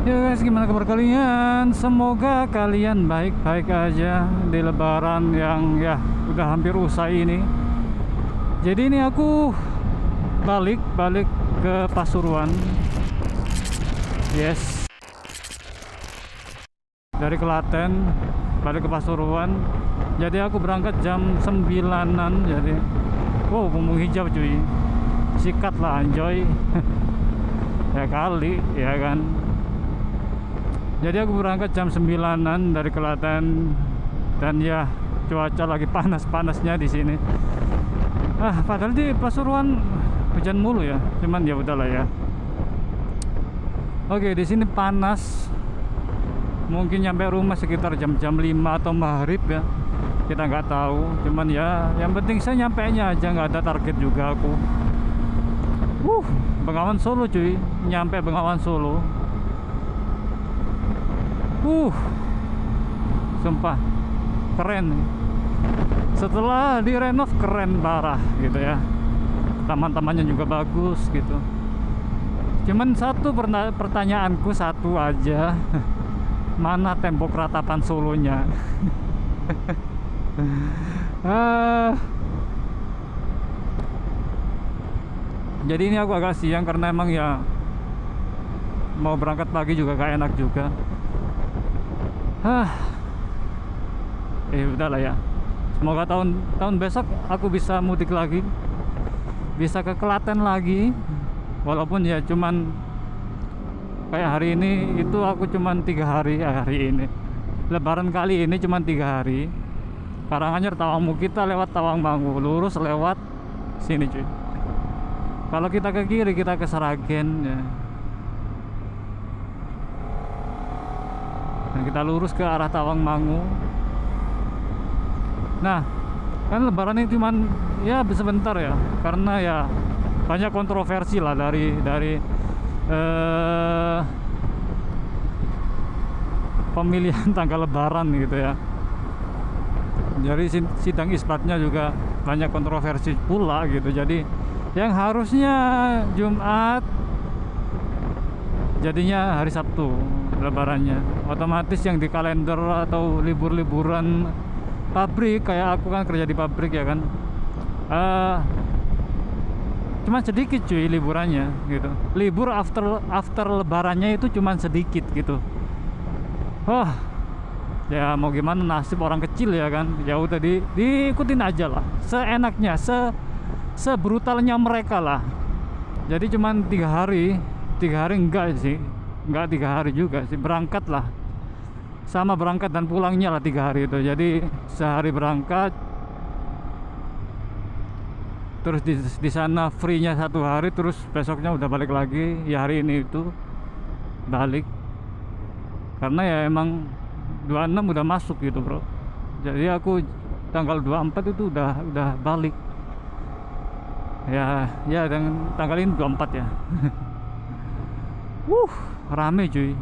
Ya guys, gimana kabar kalian? Semoga kalian baik-baik aja di lebaran yang ya udah hampir usai ini. Jadi ini aku balik ke Pasuruan. Yes. Dari Klaten balik ke Pasuruan. Jadi aku berangkat jam 9-an. Jadi wow, bumbung hijau cuy. Sikat lah anjoy. Ya kali, ya kan. Jadi aku berangkat jam 9-an dari Klaten dan ya cuaca lagi panas-panasnya di sini. Padahal di Pasuruan hujan mulu ya, cuman ya udahlah ya. Oke, di sini panas. Mungkin nyampe rumah sekitar jam-jam 5 atau maghrib ya. Kita nggak tahu, cuman ya yang penting saya nyampenya aja, nggak ada target juga aku. Bengawan Solo cuy, nyampe Bengawan Solo. Sumpah keren. Setelah direnov keren parah gitu ya. Taman-tamannya juga bagus gitu. Cuman satu pertanyaanku satu aja. Mana tembok ratapan Solonya? Jadi ini aku agak siang karena emang ya mau berangkat pagi juga gak enak juga. Udahlah ya. Semoga tahun besok aku bisa mudik lagi, bisa ke Klaten lagi. Walaupun ya cuman kayak hari ini itu aku cuman 3 hari hari ini. Lebaran kali ini cuman 3 hari. Karanganyar Tawangmangu, kita lewat Tawangmangu, lurus lewat sini cuy. Kalau kita ke kiri kita ke Sragen ya. Dan kita lurus ke arah Tawangmangu. Nah, kan lebaran ini cuman ya sebentar ya, karena ya banyak kontroversi lah dari pemilihan tanggal lebaran gitu ya. Jadi sidang isbatnya juga banyak kontroversi pula gitu. Jadi yang harusnya Jumat jadinya hari Sabtu lebarannya. Otomatis yang di kalender atau libur-liburan pabrik, kayak aku kan kerja di pabrik ya kan, cuma sedikit cuy liburannya gitu. Libur after lebarannya itu cuma sedikit gitu. Ya mau gimana, nasib orang kecil ya kan. Ya udah diikutin aja lah, seenaknya, sebrutalnya mereka lah. Jadi cuman 3 hari enggak sih, enggak 3 hari juga sih, berangkat lah sama berangkat dan pulangnya lah 3 hari itu. Jadi sehari berangkat, terus di sana free-nya 1 hari, terus besoknya udah balik lagi. Ya hari ini itu balik karena ya emang 26 udah masuk gitu bro. Jadi aku tanggal 24 itu udah balik ya dan tanggal ini 24 ya. Rame cuy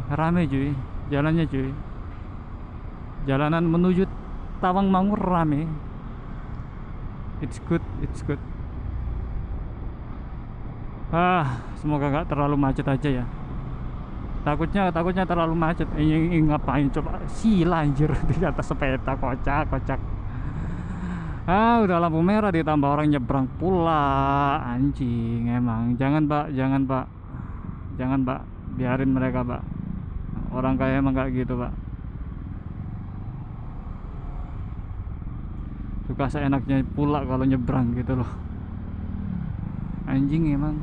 jalannya cuy. Jalanan menuju Tawangmangu rame. It's good. Semoga nggak terlalu macet aja ya. Takutnya terlalu macet. Ini ngapain coba sila anjir di atas sepeda, kocak. Udah lampu merah ditambah orang nyebrang pula, anjing emang. Jangan pak, biarin mereka pak. Orang kayak emang gak gitu pak. Suka seenaknya pula kalau nyebrang gitu loh, anjing emang.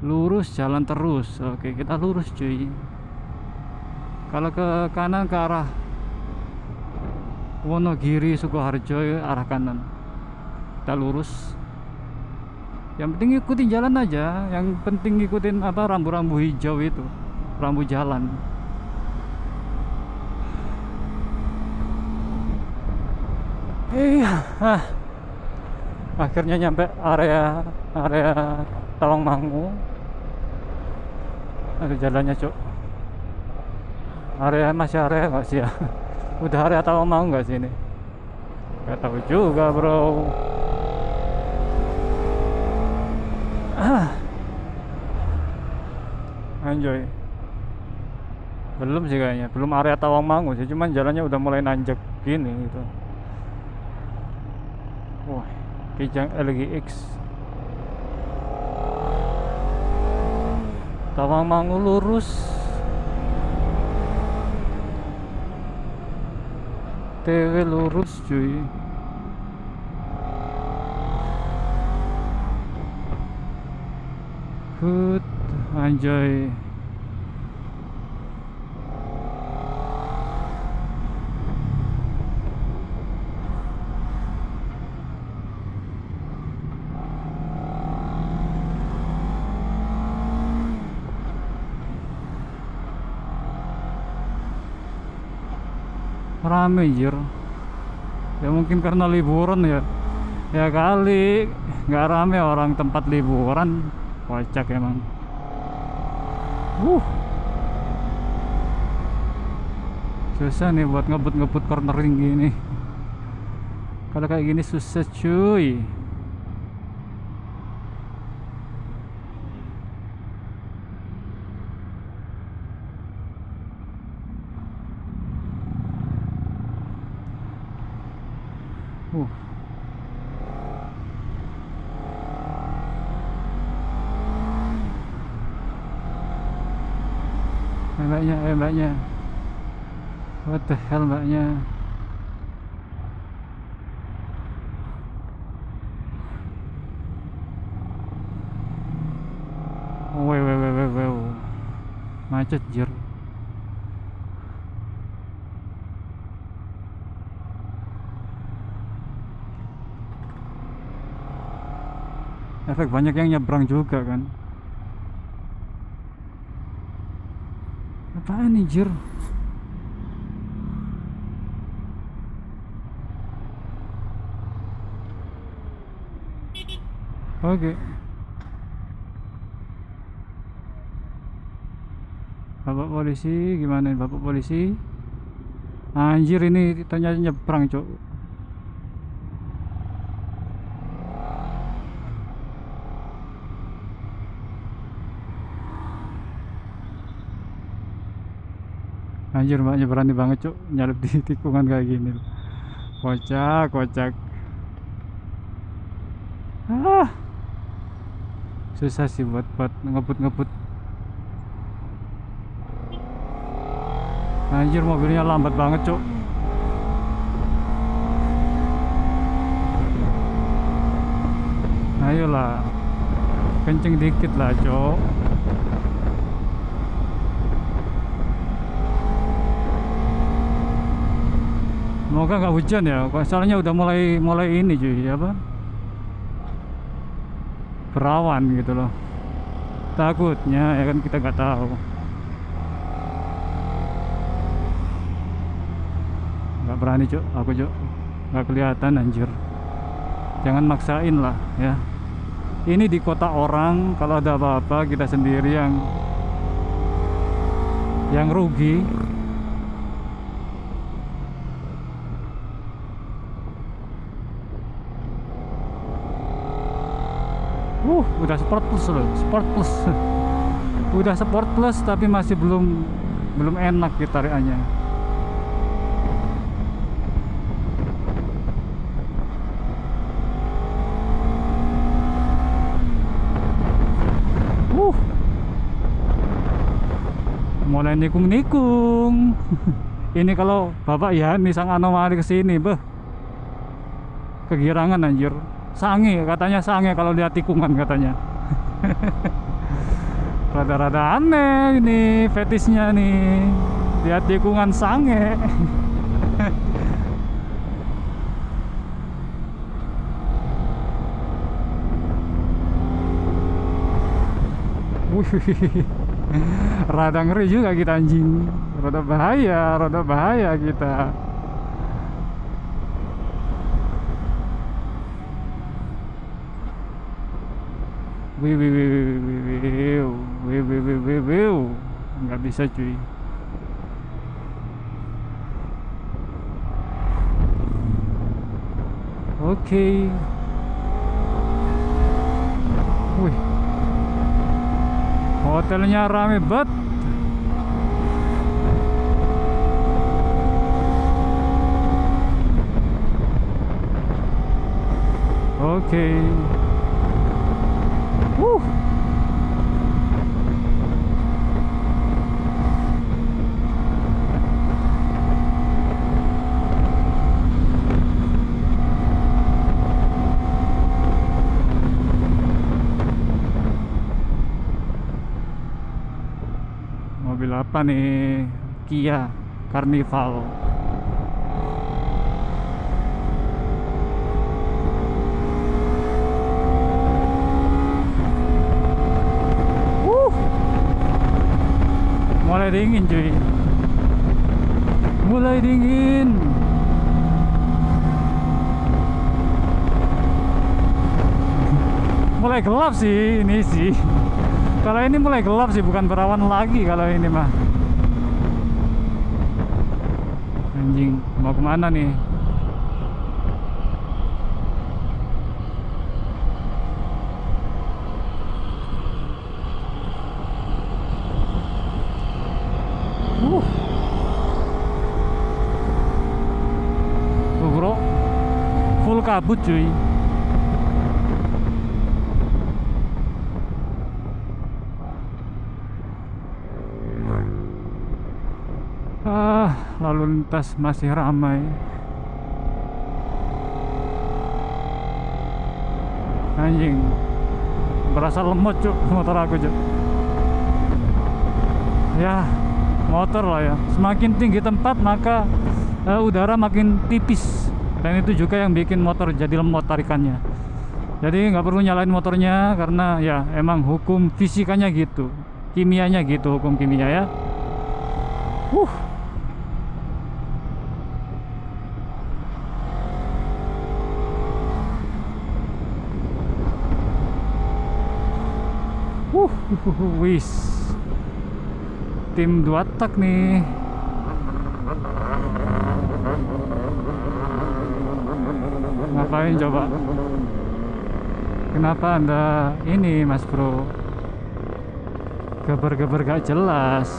Lurus, jalan terus. Oke, kita lurus cuy. Kalau ke kanan ke arah Wonogiri, Sukoharjo, arah kanan. Kita lurus. Yang penting ikutin jalan aja. Yang penting ikutin apa, rambu-rambu hijau itu, rambu jalan. Akhirnya nyampe area Tawangmangu. Ada jalannya cok. Masih area nggak sih ya? Udah area Tawangmangu nggak sih ini? Nggak tahu juga bro. anjoy. Belum sih kayaknya, belum area Tawangmangu sih, cuman jalannya udah mulai nanjak gini gitu. Wah, Kijang LGX. Tawangmangu lurus. TW lurus cuy. Hut, anjay. Rame jir. Ya mungkin karena liburan ya. Ya kali nggak rame orang tempat liburan. Kocak emang. Susah nih buat ngebut-ngebut cornering gini. Kalau kayak gini susah cuy. Mbaknya. What the hell mbaknya? Wow. Macet jir. Efek banyak yang nyebrang juga kan. Apaan nih jir? Oke. Bapak polisi, gimana nih Bapak polisi? Anjir ini ternyata nyebrang, Cok. Anjir mbaknya berani banget Cok nyalip di tikungan kayak gini. Kocak. Susah sih buat ngebut. Anjir mobilnya lambat banget Cok. Ayolah, kenceng dikit lah Cok. Semoga nggak hujan ya, soalnya udah mulai ini cuy, apa? Berawan gitu loh. Takutnya ya kan kita nggak tahu. Nggak berani Cuk, aku Cuk. Nggak kelihatan anjir. Jangan maksain lah ya. Ini di kota orang, kalau ada apa-apa kita sendiri yang rugi. Udah sport plus loh, sport plus. Udah sport plus tapi masih belum enak gitu tarikannya. Mulai nikung. Ini kalau Bapak Yani sang anomali kesini, beh, kegirangan anjir. Sange katanya, sange kalau lihat tikungan katanya. Rada-rada aneh ini fetisnya nih, lihat tikungan sange. Rada ngeri juga kita anjing, rada bahaya kita. Nggak bisa cuy. Oke. Hotelnya rame banget. Oke. Mobil apa nih? Kia Carnival. Mulai dingin cuy, mulai dingin. Mulai gelap sih ini sih. Kalau ini mulai gelap sih, bukan berawan lagi kalau ini mah. Anjing, mau kemana nih? Tuh bro, full kabut cuy. Lalu lintas masih ramai. Anjing, berasa lemot cuk motor aku cuk. Ya, motor lah ya. Semakin tinggi tempat maka udara makin tipis. Dan itu juga yang bikin motor jadi lemot tarikannya. Jadi nggak perlu nyalain motornya karena ya emang hukum fisikanya gitu, kimianya gitu, hukum kimia ya. Wis, tim 2 tak nih. Ngapain coba? Kenapa anda ini mas bro? Geber-geber gak jelas.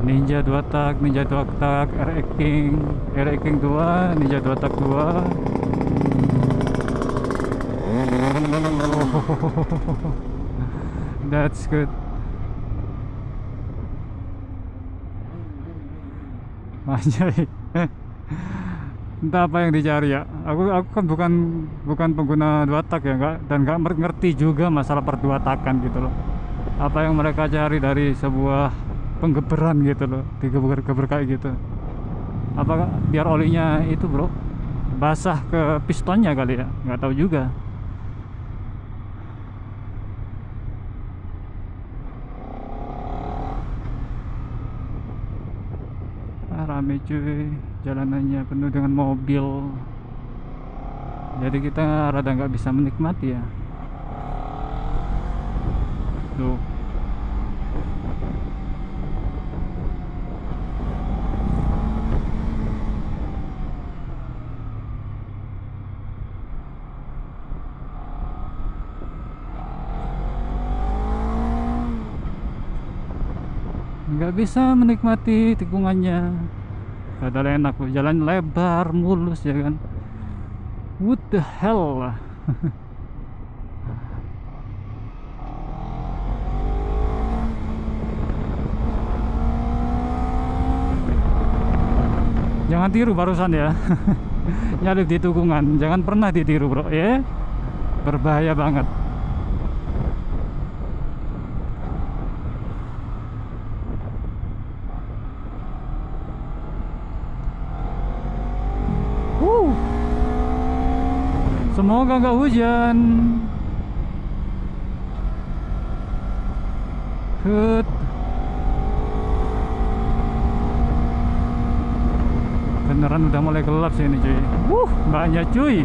Ninja 2 tak, Ninja 2 tak, RX King 2, Ninja 2 tak 2. That's good. Anjay. Entah apa yang dicari ya. Aku kan bukan pengguna 2 tak ya, enggak, dan nggak ngerti juga masalah per 2 takan gitu loh. Apa yang mereka cari dari sebuah penggeberan gitu loh, digeber-geber kayak gitu. Apakah biar olinya itu bro basah ke pistonnya kali ya, nggak tahu juga. Rame cuy, jalanannya penuh dengan mobil, jadi kita rada nggak bisa menikmati ya. Tuh, nggak bisa menikmati tikungannya. Padahal enak loh, jalan lebar mulus ya kan. What the hell lah. Jangan tiru barusan ya. Nyalip di tikungan, jangan pernah ditiru bro ya. Berbahaya banget. Semoga nggak hujan. Hut. Beneran udah mulai gelap sih ini cuy. Banyak cuy.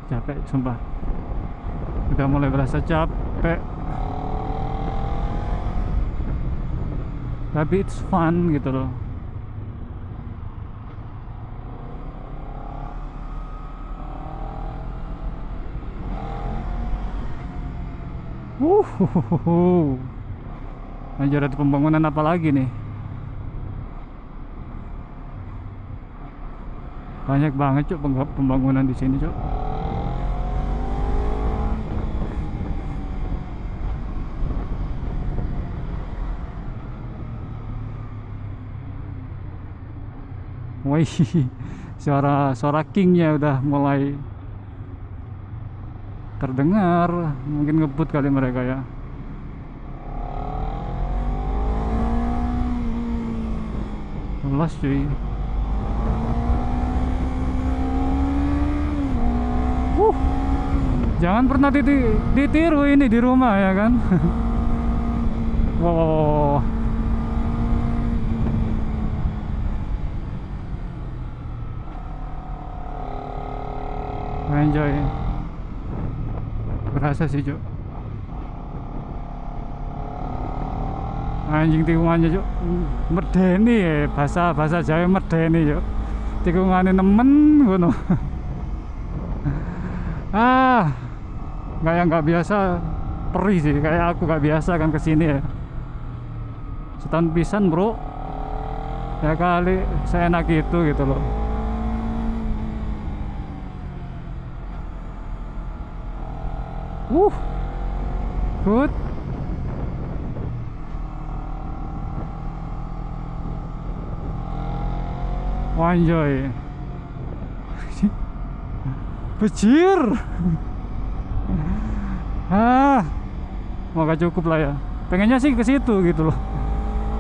Capek sumpah. Udah mulai berasa capek. Tapi it's fun gitu loh. Anjir, ada pembangunan apa lagi nih? Banyak banget cuk pembangunan di sini cuk. Wih, suara kingnya udah mulai terdengar. Mungkin ngebut kali mereka ya. Los cuy. Jangan pernah ditiru ini di rumah ya kan. Wow. Enjoy. Berasa sih cuk. Anjing tikungannya cuk medeni ya, bahasa Jawa medeni cuk. Tikungane nemen ngono. Nggak biasa, perih sih, kayak aku nggak biasa kan kesini ya. Setahun pisan bro, ya kali seenak itu gitu loh. Good. Anjoy. Becir. Maka cukup lah ya. Pengennya sih ke situ gitu loh.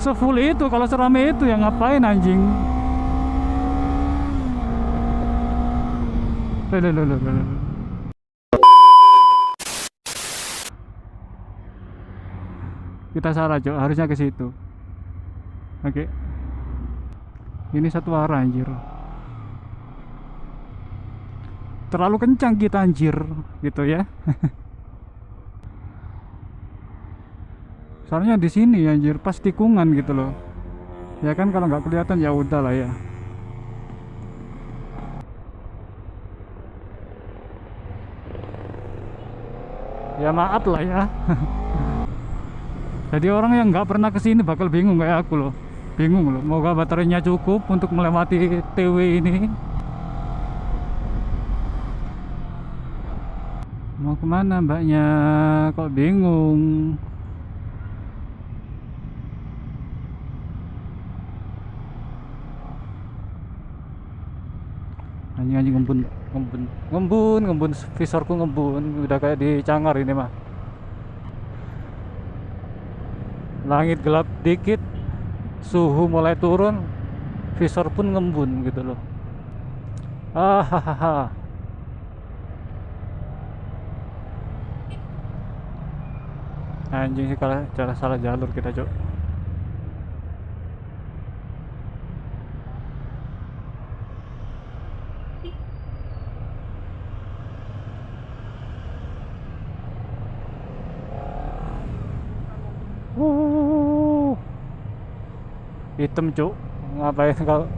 Sefull itu, kalau serame itu yang ngapain anjing. Kita salah cok, harusnya ke situ. Oke. Ini satu arah anjir. Terlalu kencang kita anjir gitu ya. Soalnya di sini anjir pas tikungan gitu loh. Ya kan kalau nggak kelihatan ya udah lah ya. Ya maaf lah ya. Jadi orang yang nggak pernah kesini bakal bingung kayak aku loh. Bingung loh, moga baterainya cukup untuk melewati TW ini. Mau kemana mbaknya? Kok bingung? Anjing ngembun visorku ngembun, udah kayak di Cangar ini mah. Langit gelap dikit, suhu mulai turun, visor pun ngembun gitu loh. Anjing sih kalau cara salah jalur kita cok. Hitam cuk, ngapain kalau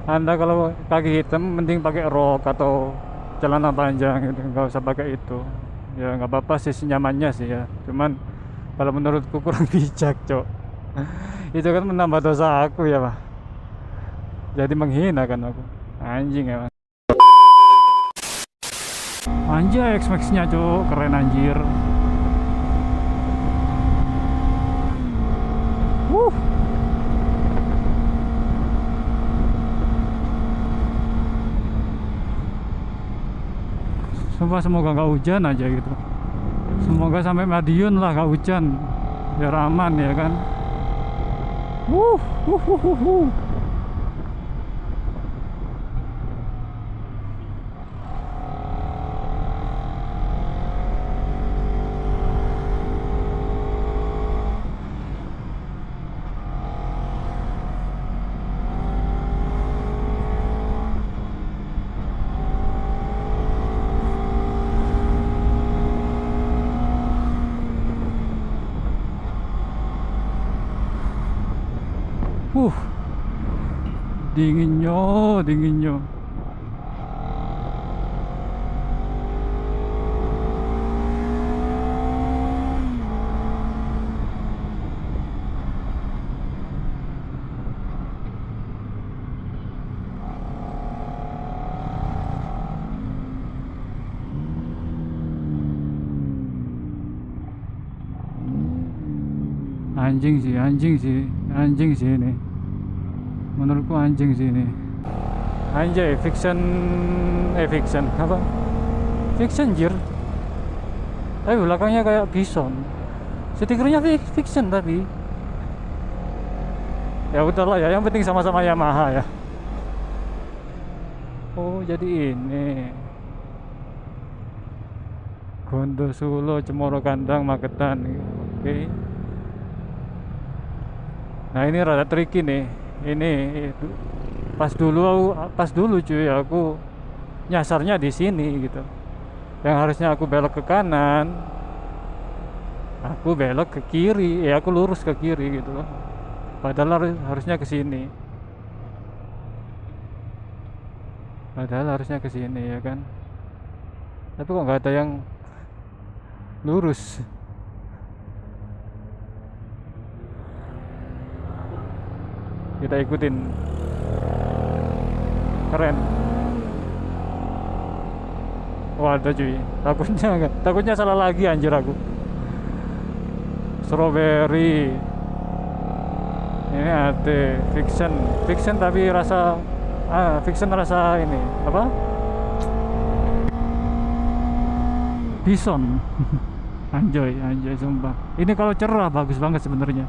anda kalau kaki hitam mending pakai rok atau celana panjang gitu, nggak usah pakai itu ya. Nggak apa-apa sih, nyamannya sih ya, cuman kalau menurutku kurang bijak cok. Itu kan menambah dosa aku ya pak, jadi menghina kan aku. Anjing ya. Anjay, X-Max nya cok, keren anjir. Sumpah semoga nggak hujan aja gitu. Semoga sampai Madiun lah nggak hujan. biar aman ya kan. Wuh, wuh, wuh, wuh, wuh. Dinginnya, dinginnya. Anjing sih, anjing sih, anjing sih ini. Menurutku anjing sih ini. Anjay, fiction apa? Fiction jir. Tapi belakangnya kayak bison. Stikernya fiction tapi. Ya udahlah ya, yang penting sama-sama Yamaha ya. Oh, jadi ini. Gondo Solo, Cemoro Kandang, Magetan. Oke. Nah, ini rada tricky nih. Ini pas dulu cuy, aku nyasarnya di sini gitu. Yang harusnya aku belok ke kanan, aku belok ke kiri, aku lurus ke kiri gitu loh. Padahal harusnya ke sini. Padahal harusnya ke sini ya kan. Tapi kok nggak ada yang lurus. Kita ikutin. Keren. Wah, ada cuy. Takutnya salah lagi anjir aku. Strawberry. Ini ada fiction tapi rasa fiction rasa ini apa? Bison. Anjoy sumpah. Ini kalau cerah bagus banget sebenarnya.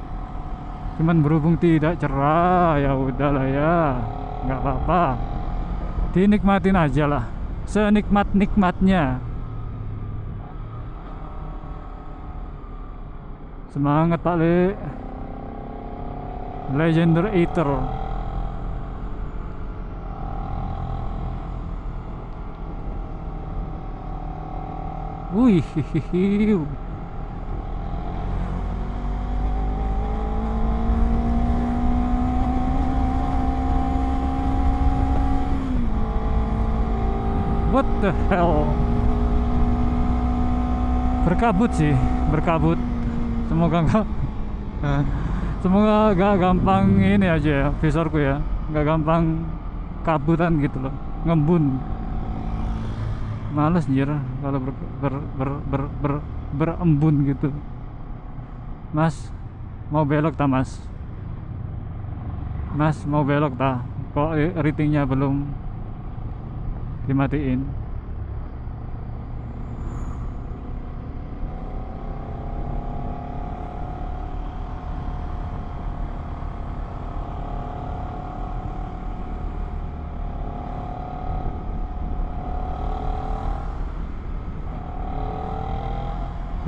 Cuman berhubung tidak cerah, ya udahlah ya, nggak apa-apa. Dinikmatin aja lah, senikmat-nikmatnya. Semangat Pak Le. Legender Eater. Wih, hihihi. What the hell? Berkabut sih, berkabut. Semoga gak gampang ini aja ya, visorku ya, gak gampang kabutan gitu loh, ngembun. Males anjir kalau berembun gitu. Mas, mau belok tak mas? Mas, mau belok tak? Kok ratingnya belum dimatiin?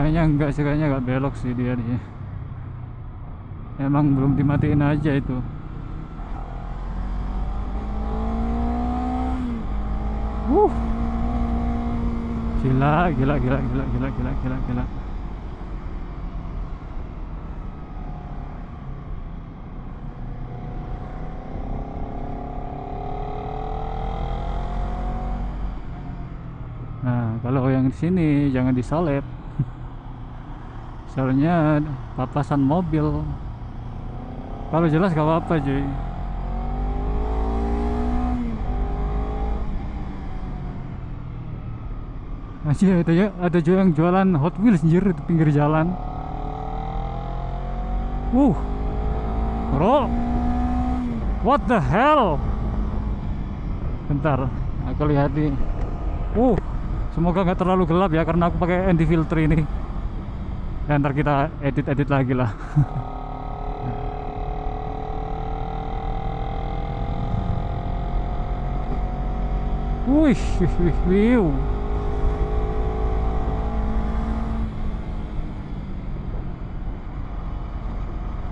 Kayaknya enggak sih, kayaknya enggak belok sih dia nih. Emang belum dimatiin aja itu. Gila. Nah, kalau yang di sini jangan disalep. Soalnya papasan mobil. Kalau jelas gak apa-apa cuy. Masih ada juga yang jualan Hot Wheels anjir di pinggir jalan. Bro, what the hell? Bentar, aku lihat nih. Semoga nggak terlalu gelap ya karena aku pakai anti filter ini. ya ntar kita edit lagi lah. Wih, wih.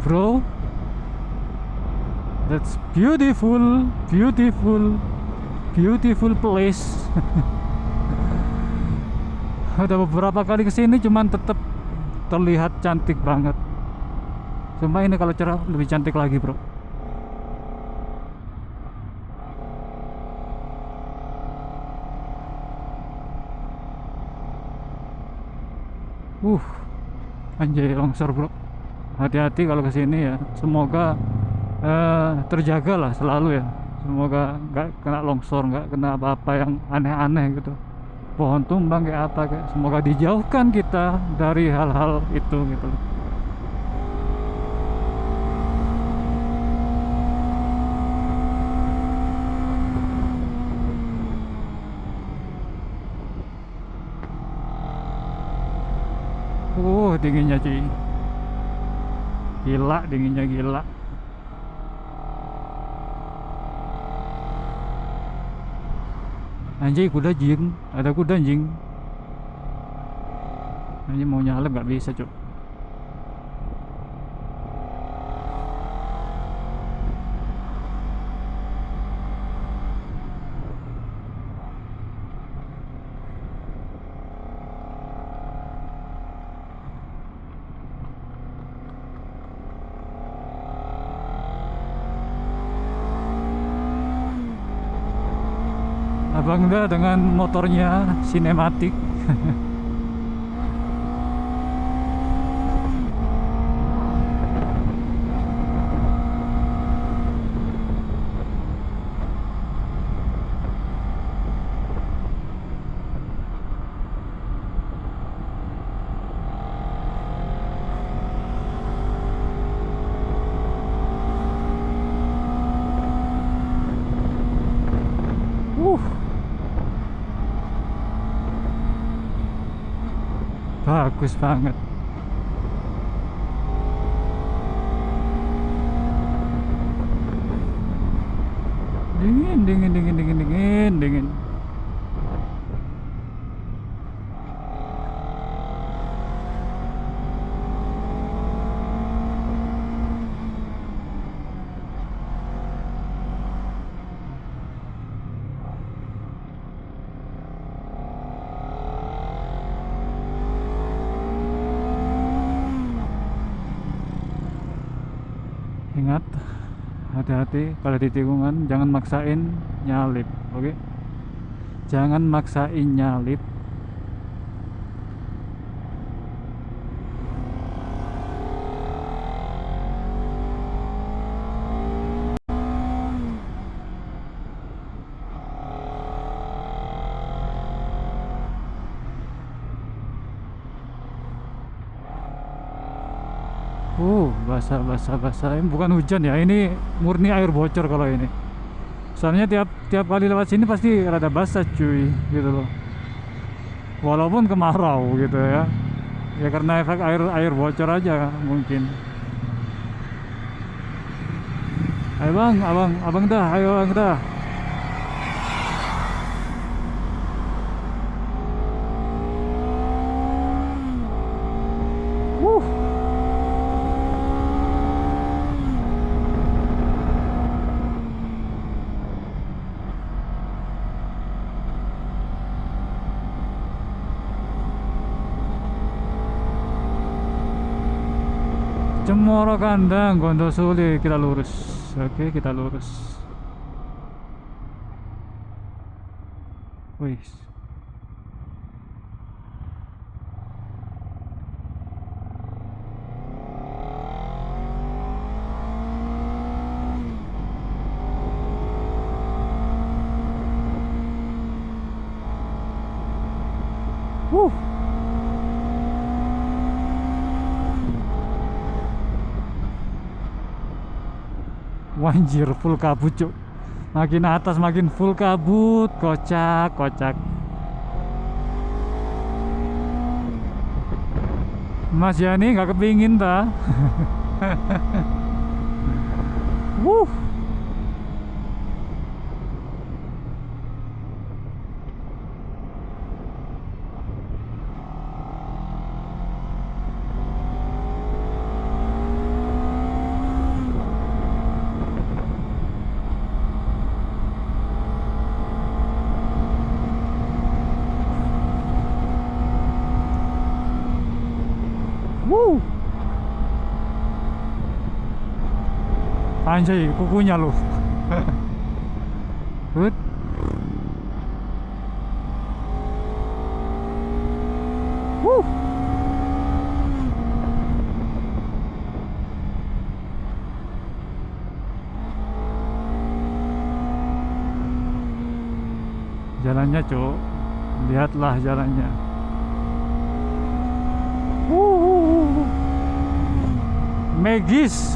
Bro, that's beautiful place. Udah beberapa kali kesini cuman tetap terlihat cantik banget. Cuma ini kalau cerah lebih cantik lagi, bro. Anjay, longsor, bro. Hati-hati kalau kesini ya. Semoga terjaga lah selalu ya. Semoga nggak kena longsor, nggak kena apa-apa yang aneh-aneh gitu. Pohon tumbang kayak apa kayak. Semoga dijauhkan kita dari hal-hal itu gitu. Dinginnya cuy, gila, dinginnya gila. Anjing, kuda jing, ada kuda anjing. Anjing mau nyalep nggak bisa cuy. Abang dah dengan motornya sinematik. Bagus banget. Dingin. Ingat, hati-hati kalau di tikungan, jangan maksain nyalip, oke? Jangan maksain nyalip. Basah. Ini bukan hujan ya, ini murni air bocor kalau ini. Soalnya tiap kali lewat sini pasti rada basah cuy, gitu loh. Walaupun kemarau gitu ya. Ya karena efek air bocor aja mungkin. Ayo bang, abang dah, ayo abang dah. Cemoro Kandang, Gondosuli, kita lurus. Oke, kita lurus. Wih. Wanjir, full kabut cuk. Makin atas makin full kabut. Kocak. Mas Yani nggak kepingin ta. Wuh. Wuh. Anjay, kukunya lu. Good. Wuh. Jalannya, Cuk. Lihatlah jalannya.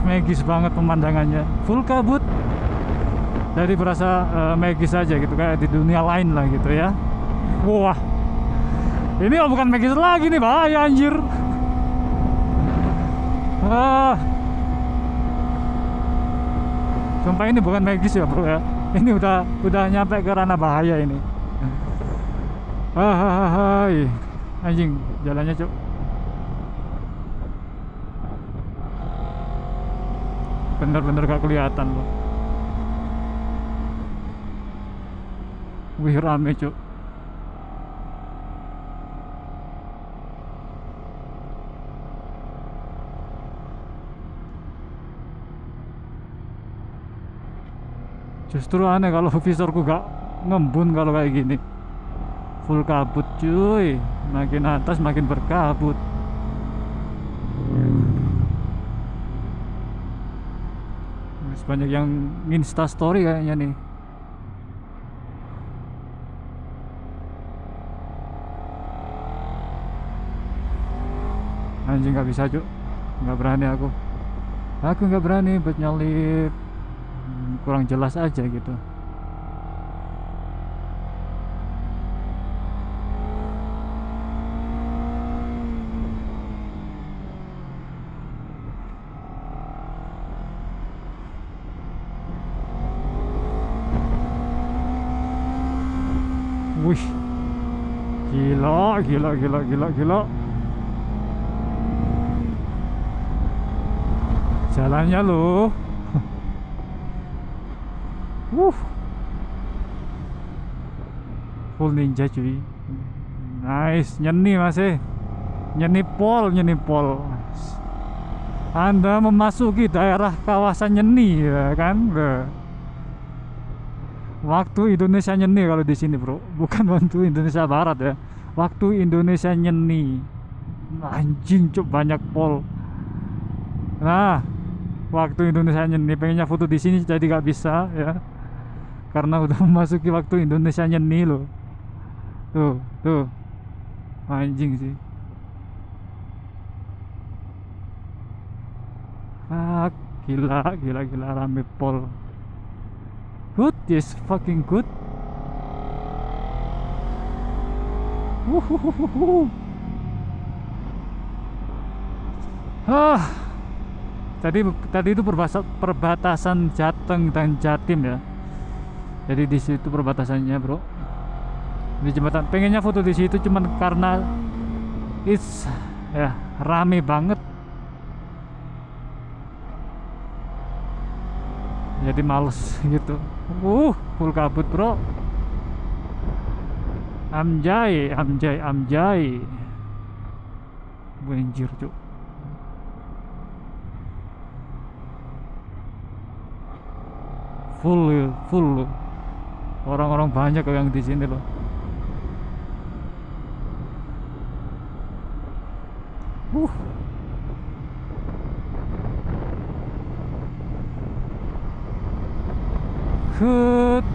Magis banget pemandangannya, full kabut. Jadi berasa magis aja gitu, kayak di dunia lain lah gitu ya. Wah, ini bukan magis lagi nih, bahaya anjir. Sumpah ini bukan magis ya bro ya. Ini udah nyampe ke ranah bahaya ini. Hai, anjing jalannya Cuk. Bener-bener gak kelihatan loh. Wih rame Cuk. Justru aneh kalau visorku gak ngembun kalau kayak gini. Full kabut cuy. Makin atas makin berkabut. Banyak yang Insta story kayaknya nih. Anjing gak bisa Cuk. Gak berani aku gak berani buat nyalip. Kurang jelas aja gitu. Wih, gila. Jalannya loh. Full ninja cuy. Nice, nyeni masih. Nyeni pol. Anda memasuki daerah kawasan nyeni ya kan? Waktu Indonesia nyeni kalau di sini bro, bukan waktu Indonesia Barat ya. Waktu Indonesia nyeni. Anjing Cuk, banyak pol. Nah, waktu Indonesia nyeni, pengennya foto di sini jadi gak bisa ya, karena udah memasuki waktu Indonesia nyeni loh. Tuh, anjing sih. Gila rame pol. Good, yes, fucking good. Tadi itu perbatasan Jateng dan Jatim ya. Jadi di situ perbatasannya bro. Di jembatan. Pengennya foto di situ cuman karena it's ya rame banget. Jadi males gitu. Full kabut bro. Amjay. Banjir Cuk. Full. Orang-orang banyak yang di sini loh. Good.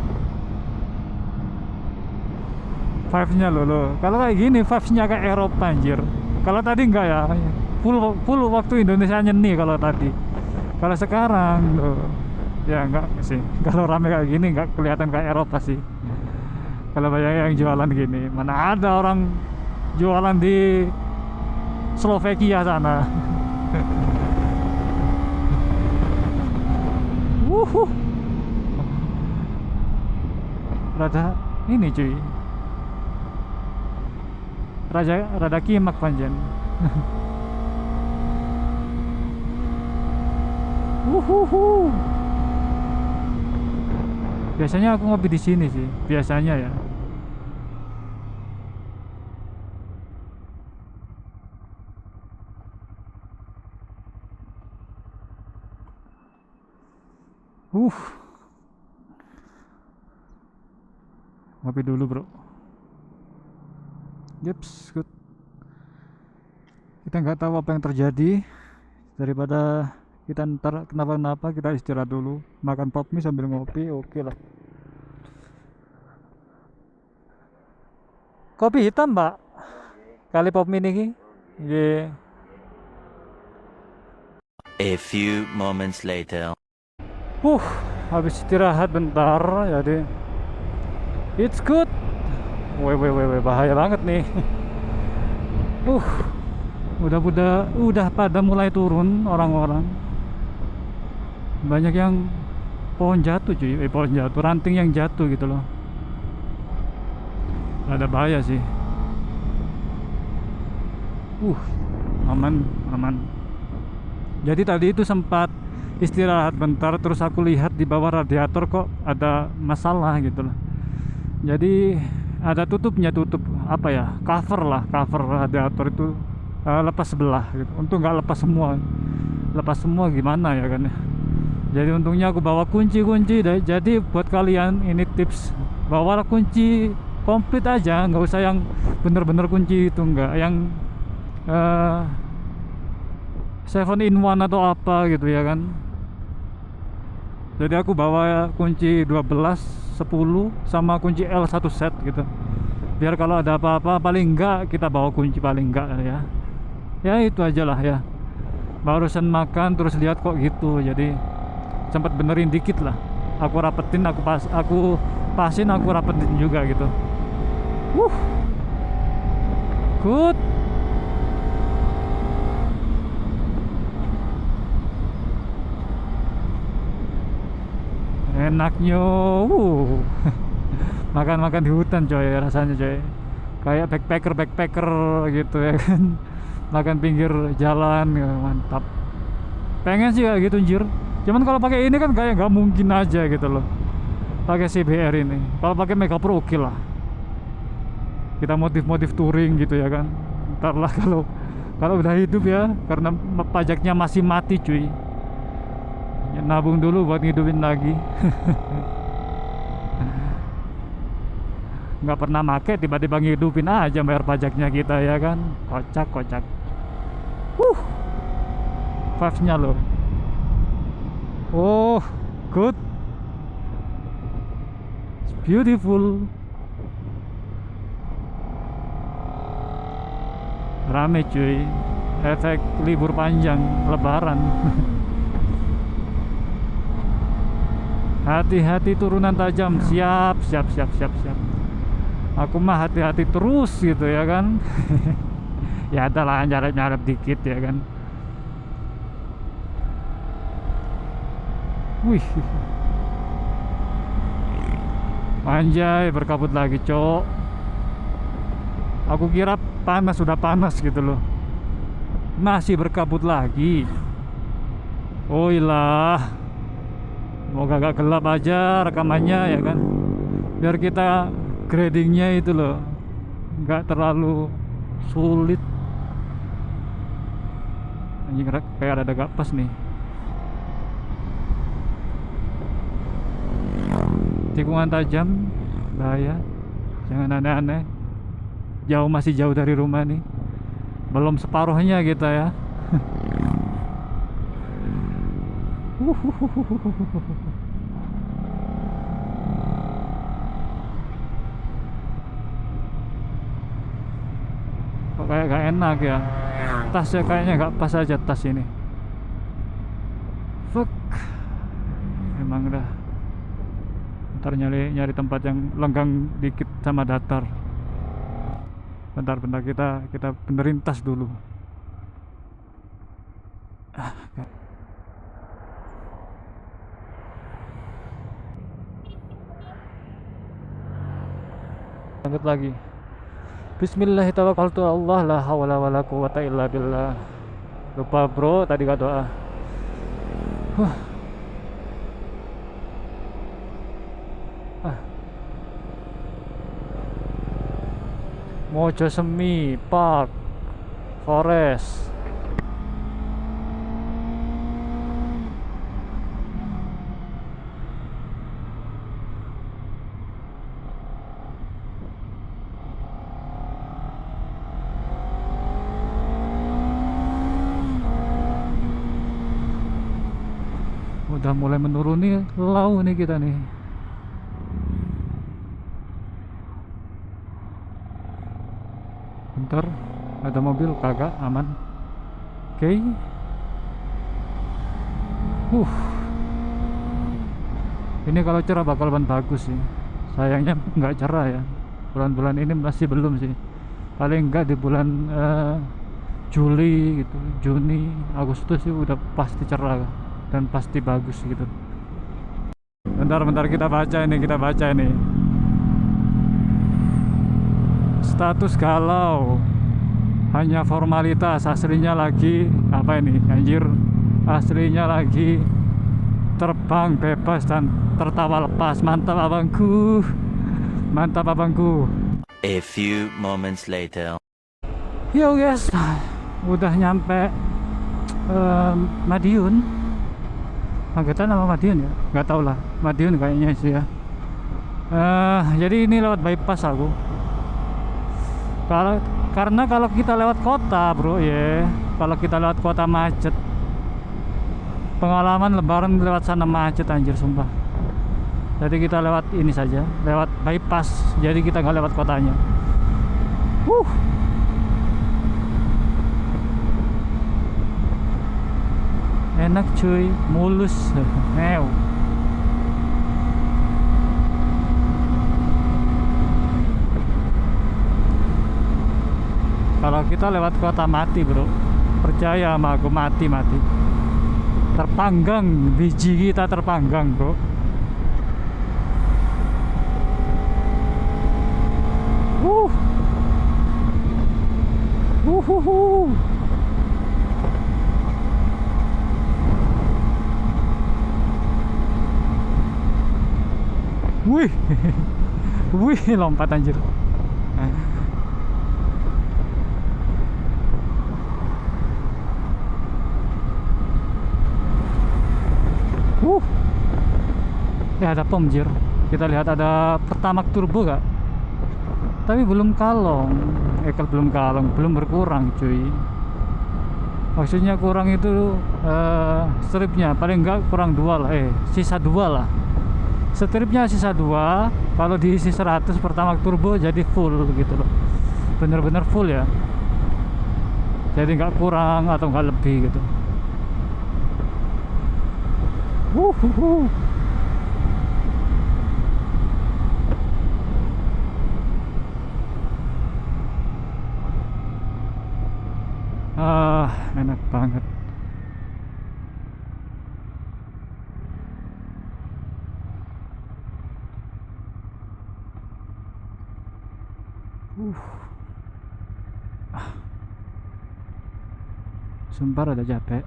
Vibes-nya loh. Kalau kayak gini vibes-nya kayak Eropa anjir. Kalau tadi enggak ya. Full waktu Indonesia nyeni kalau tadi. Kalau sekarang loh, ya enggak sih. Kalau rame kayak gini enggak kelihatan kayak Eropa sih. Kalau banyak yang jualan gini, mana ada orang jualan di Slovakia sana. Wuhuh. Rada ini cuy. Rada kimak panjen. Wuhuhu. Biasanya aku ngopi di sini sih, biasanya ya. Ngopi dulu bro. Yeps, good. Kita nggak tahu apa yang terjadi. Daripada kita ntar kenapa-napa, kita istirahat dulu, makan pop mie sambil ngopi. Oke lah. Kopi hitam mbak, kali pop mie nih. Yeah. A few moments later. Habis istirahat bentar, jadi it's good. Weh, bahaya banget nih. Udah pada mulai turun orang-orang. Banyak yang pohon jatuh cuy, pohon jatuh, ranting yang jatuh gitu loh. Ada bahaya sih. Aman. Jadi tadi itu sempat istirahat bentar, terus aku lihat di bawah radiator kok ada masalah gitu loh. Jadi ada tutup apa ya, cover radiator itu lepas sebelah gitu. Untung nggak lepas semua gimana ya kan ya. Jadi untungnya aku bawa kunci. Jadi buat kalian ini tips, bawa kunci komplit aja, nggak usah yang bener-bener kunci itu, nggak yang 7-in-1 atau apa gitu ya kan. Jadi aku bawa kunci 12, 10 sama kunci L 1 set gitu, biar kalau ada apa-apa paling enggak kita bawa kunci paling enggak ya. Ya itu aja lah ya. Barusan makan terus lihat kok gitu, jadi sempat benerin dikit lah. Aku rapetin, aku pasin, aku rapetin juga gitu. Good. Enaknya makan di hutan coy, rasanya coy, kayak backpacker gitu ya kan. Makan pinggir jalan ya, mantap. Pengen sih kayak gitu anjir. Cuman kalau pakai ini kan kayak nggak mungkin aja gitu loh, pakai CBR ini. Kalau pakai Mega Pro oke lah, kita motif touring gitu ya kan. Ntar lah kalau udah hidup ya, karena pajaknya masih mati cuy, ya, nabung dulu buat ngidupin lagi. Nggak pernah make, tiba-tiba ngidupin aja bayar pajaknya kita ya kan. Kocak. Vibes-nya loh. Good. It's beautiful. Rame cuy, efek libur panjang lebaran. Hati-hati turunan tajam. Siap. Aku mah hati-hati terus gitu ya kan. Ya adalah nyarap dikit ya kan. Wih, anjay, berkabut lagi cok. Aku kira sudah panas gitu loh, masih berkabut lagi. Oh ilah, semoga gak gelap aja rekamannya ya kan, biar kita gradingnya itu loh gak terlalu sulit. Anjing, kayak ada gak pas nih. Tikungan tajam, bahaya, jangan aneh-aneh. Masih jauh dari rumah nih, belum separuhnya kita ya. Kok kayak gak enak ya, tasnya kayaknya gak pas aja tas ini. Fuck, emang dah. Ntar nyari tempat yang lenggang dikit sama datar. Bentar kita benerin tas dulu. Lanjut lagi. Bismillahirrahmanirrahim. Allah la hawla wala quwata illa billah. Lupa bro tadi gak doa. Huh. Mojo Semi Park Forest. Udah mulai menuruni lau nih kita nih. Bentar, ada mobil kagak aman. Oke. Ini kalau cerah bakalan bagus sih. Sayangnya nggak cerah ya. Bulan-bulan ini masih belum sih. Paling enggak di bulan Juli gitu, Juni, Agustus sih udah pasti cerah dan pasti bagus gitu. Bentar kita baca ini. Status galau, hanya formalitas, aslinya lagi apa ini anjir, aslinya lagi terbang bebas dan tertawa lepas. Mantap abangku, mantap abangku. A few moments later. Yo guys, udah nyampe Madiun. Anggota nama Madiun ya, nggak tau lah, Madiun kayaknya sih ya. Jadi ini lewat bypass aku. Karena kalau kita lewat kota bro ya, kalau kita lewat kota macet. Pengalaman lebaran lewat sana macet anjir sumpah. Jadi kita lewat ini saja, lewat bypass. Jadi kita nggak lewat kotanya. Enak cuy, mulus. Kalau kita lewat kota mati bro, percaya sama aku, mati terpanggang, biji kita terpanggang bro. Wih lompat anjir. Ya ada pom jir. Kita lihat ada Pertamax turbo gak? Tapi belum kalong. Belum kalong, belum berkurang cuy. Maksudnya kurang itu stripnya paling enggak kurang 2 lah, sisa 2 lah. Stripnya sisa 2. Kalau diisi 100 Pertamax turbo jadi full gitu loh. Bener-bener full ya. Jadi nggak kurang atau nggak lebih gitu. Enak banget. Sumpah ada capek.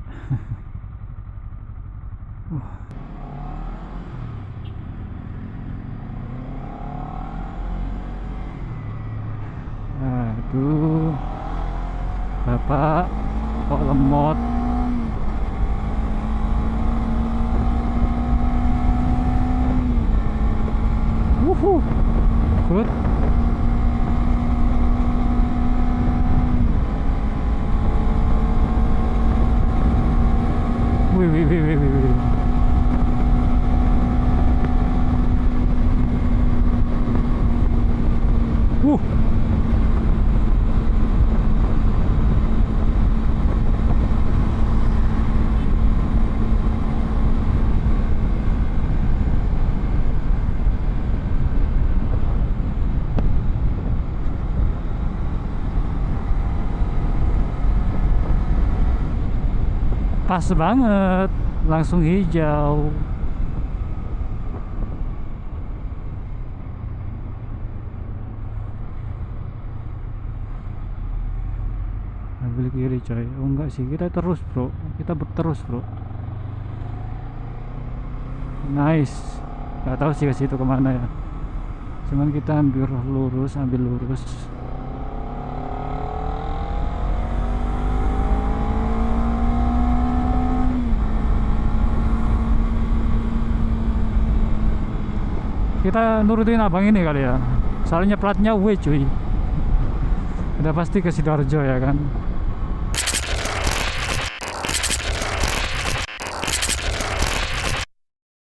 Aduh, bapak kok lemot. Good. Wih. Pas banget, langsung hijau. ambil kiri coy. Oh enggak sih, kita terus bro, kita terus bro. Nice. Gak tahu sih ke situ kemana ya, cuman kita ambil lurus. Kita nurutin abang ini kali ya, soalnya platnya W cuy. Udah pasti ke Sidoarjo ya kan.